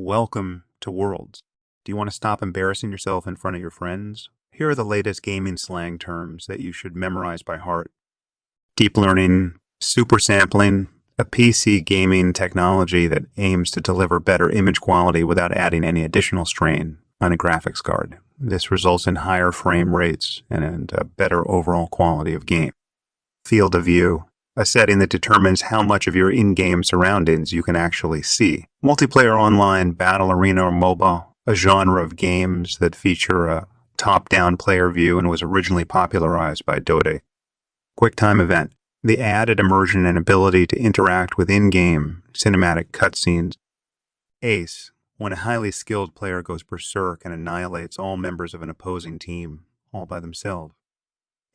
Welcome to Worlds. Do you want to stop embarrassing yourself in front of your friends? Here are the latest gaming slang terms that you should memorize by heart. Deep learning, super sampling, a PC gaming technology that aims to deliver better image quality without adding any additional strain on a graphics card. This results in higher frame rates and a better overall quality of game. Field of view, a setting that determines how much of your in-game surroundings you can actually see. Multiplayer online, battle arena, or mobile, a genre of games that feature a top-down player view and was originally popularized by Dota. QuickTime event, the added immersion and ability to interact with in-game cinematic cutscenes. Ace, when a highly skilled player goes berserk and annihilates all members of an opposing team, all by themselves.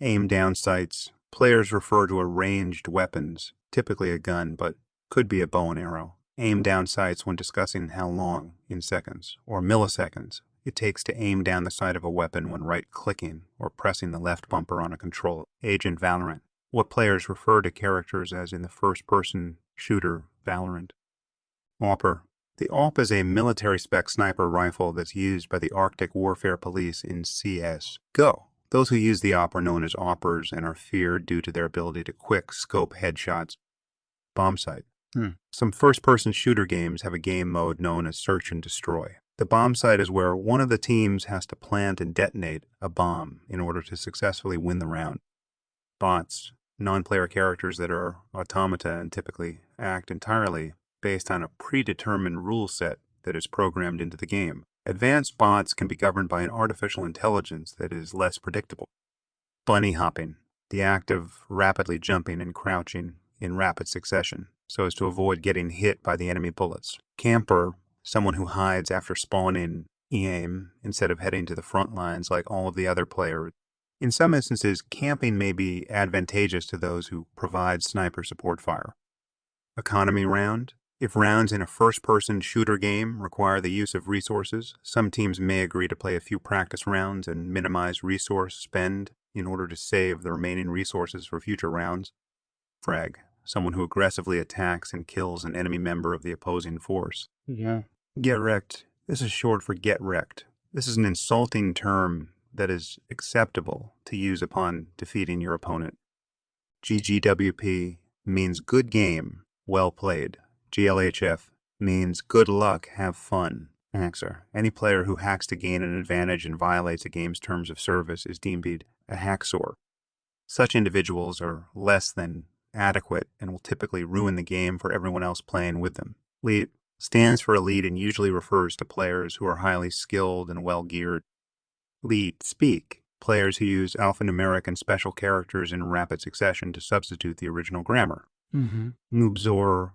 Aim down sights, players refer to a ranged weapons, typically a gun, but could be a bow and arrow. Aim down sights when discussing how long, in seconds, or milliseconds, it takes to aim down the sight of a weapon when right-clicking or pressing the left bumper on a controller. Agent Valorant, what players refer to characters as in the first-person shooter Valorant. AWPer. The AWP is a military-spec sniper rifle that's used by the Arctic Warfare Police in CS:GO. Those who use the AWP are known as AWPers and are feared due to their ability to quick scope headshots. Bombsight. Some first-person shooter games have a game mode known as Search and Destroy. The bombsight is where one of the teams has to plant and detonate a bomb in order to successfully win the round. Bots. Non-player characters that are automata and typically act entirely based on a predetermined rule set that is programmed into the game. Advanced bots can be governed by an artificial intelligence that is less predictable. Bunny hopping, the act of rapidly jumping and crouching in rapid succession so as to avoid getting hit by the enemy bullets. Camper, someone who hides after spawning aim instead of heading to the front lines like all of the other players. In some instances, camping may be advantageous to those who provide sniper support fire. Economy round. If rounds in a first-person shooter game require the use of resources, some teams may agree to play a few practice rounds and minimize resource spend in order to save the remaining resources for future rounds. Frag, someone who aggressively attacks and kills an enemy member of the opposing force. Get wrecked. This is short for get wrecked. This is an insulting term that is acceptable to use upon defeating your opponent. GGWP means good game, well played. GLHF means good luck, have fun. Haxer. Any player who hacks to gain an advantage and violates a game's terms of service is deemed a hacksaw. Such individuals are less than adequate and will typically ruin the game for everyone else playing with them. Elite stands for elite and usually refers to players who are highly skilled and well-geared. Lead speak. Players who use alphanumeric and special characters in rapid succession to substitute the original grammar. Noobxor.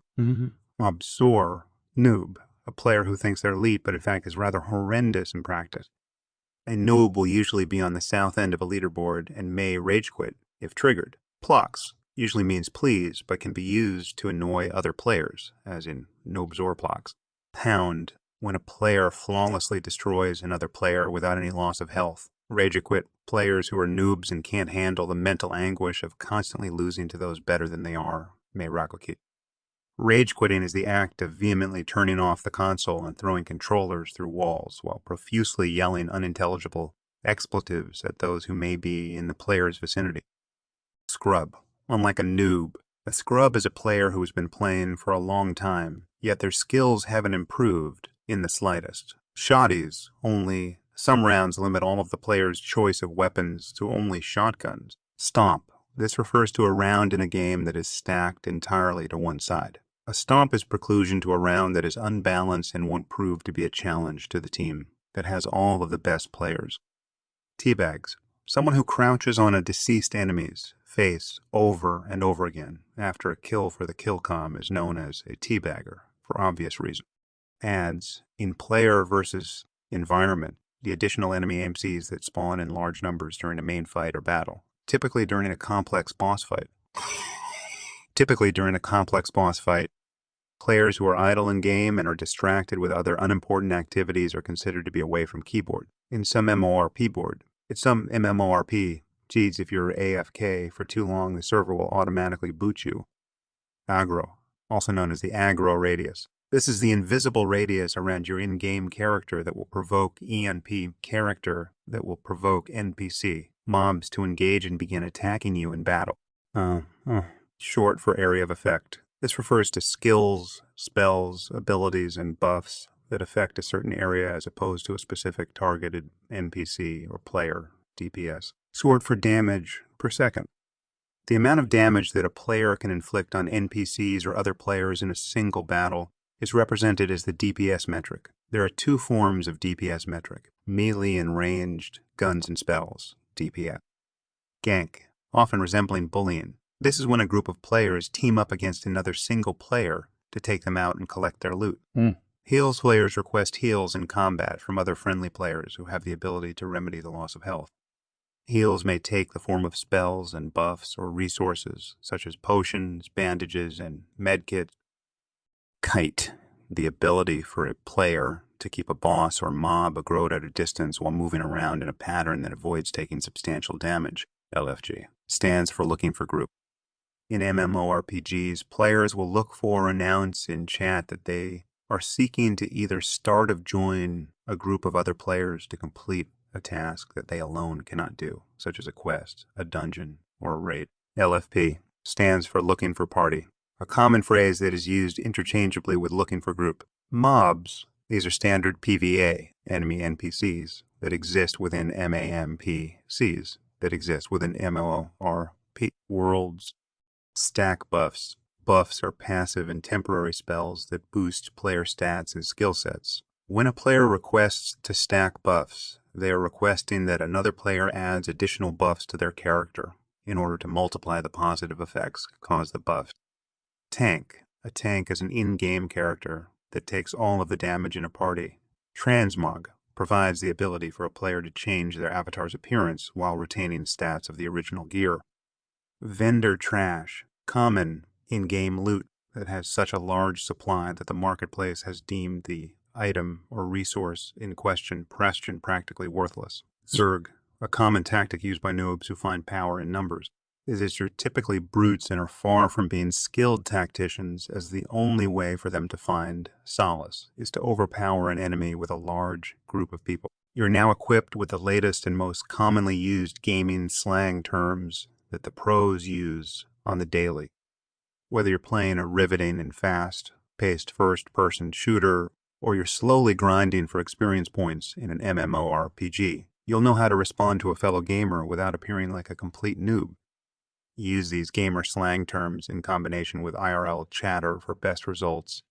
Obsor, noob, a player who thinks they're elite but in fact is rather horrendous in practice. A noob will usually be on the south end of a leaderboard and may rage quit if triggered. Plox usually means please but can be used to annoy other players, as in Noobxor Plox. Pound, when a player flawlessly destroys another player without any loss of health. Rage quit, players who are noobs and can't handle the mental anguish of constantly losing to those better than they are, may rakokit. Rage quitting is the act of vehemently turning off the console and throwing controllers through walls while profusely yelling unintelligible expletives at those who may be in the player's vicinity. Scrub. Unlike a noob, a scrub is a player who has been playing for a long time, yet their skills haven't improved in the slightest. Shotties. Only some rounds limit all of the player's choice of weapons to only shotguns. Stomp. This refers to a round in a game that is stacked entirely to one side. A stomp is preclusion to a round that is unbalanced and won't prove to be a challenge to the team that has all of the best players. Teabags. Someone who crouches on a deceased enemy's face over and over again after a kill for the killcom is known as a teabagger, for obvious reasons. Adds. In player versus environment, the additional enemy AMCs that spawn in large numbers during a main fight or battle, typically during a complex boss fight. Players who are idle in game and are distracted with other unimportant activities are considered to be away from keyboard. In some MMORP, geez, if you're AFK for too long, the server will automatically boot you. Aggro, also known as the aggro radius. This is the invisible radius around your in-game character that will provoke ENP character that will provoke NPC mobs to engage and begin attacking you in battle. Short for area of effect. This refers to skills, spells, abilities, and buffs that affect a certain area as opposed to a specific targeted NPC or player, DPS. Short for damage per second. The amount of damage that a player can inflict on NPCs or other players in a single battle is represented as the DPS metric. There are two forms of DPS metric: melee and ranged guns and spells, DPS. Gank, often resembling bullying. This is when a group of players team up against another single player to take them out and collect their loot. Heals players request heals in combat from other friendly players who have the ability to remedy the loss of health. Heals may take the form of spells and buffs or resources, such as potions, bandages, and medkits. Kite, the ability for a player to keep a boss or mob agroed at a distance while moving around in a pattern that avoids taking substantial damage. LFG stands for looking for group. In MMORPGs, players will look for or announce in chat that they are seeking to either start or join a group of other players to complete a task that they alone cannot do, such as a quest, a dungeon, or a raid. LFP stands for looking for party, a common phrase that is used interchangeably with looking for group. Mobs, these are standard PvA, enemy NPCs, that exist within MAMPCs, that exist within MMORP worlds. Stack buffs. Buffs are passive and temporary spells that boost player stats and skill sets. When a player requests to stack buffs, they are requesting that another player adds additional buffs to their character in order to multiply the positive effects caused the buffs. Tank. A tank is an in-game character that takes all of the damage in a party. Transmog provides the ability for a player to change their avatar's appearance while retaining stats of the original gear. Vendor trash. Common in-game loot that has such a large supply that the marketplace has deemed the item or resource in question practically worthless. Zerg, a common tactic used by noobs who find power in numbers. These are typically brutes and are far from being skilled tacticians, as the only way for them to find solace is to overpower an enemy with a large group of people. You're now equipped with the latest and most commonly used gaming slang terms that the pros use on the daily. Whether you're playing a riveting and fast-paced first-person shooter, or you're slowly grinding for experience points in an MMORPG, you'll know how to respond to a fellow gamer without appearing like a complete noob. Use these gamer slang terms in combination with IRL chatter for best results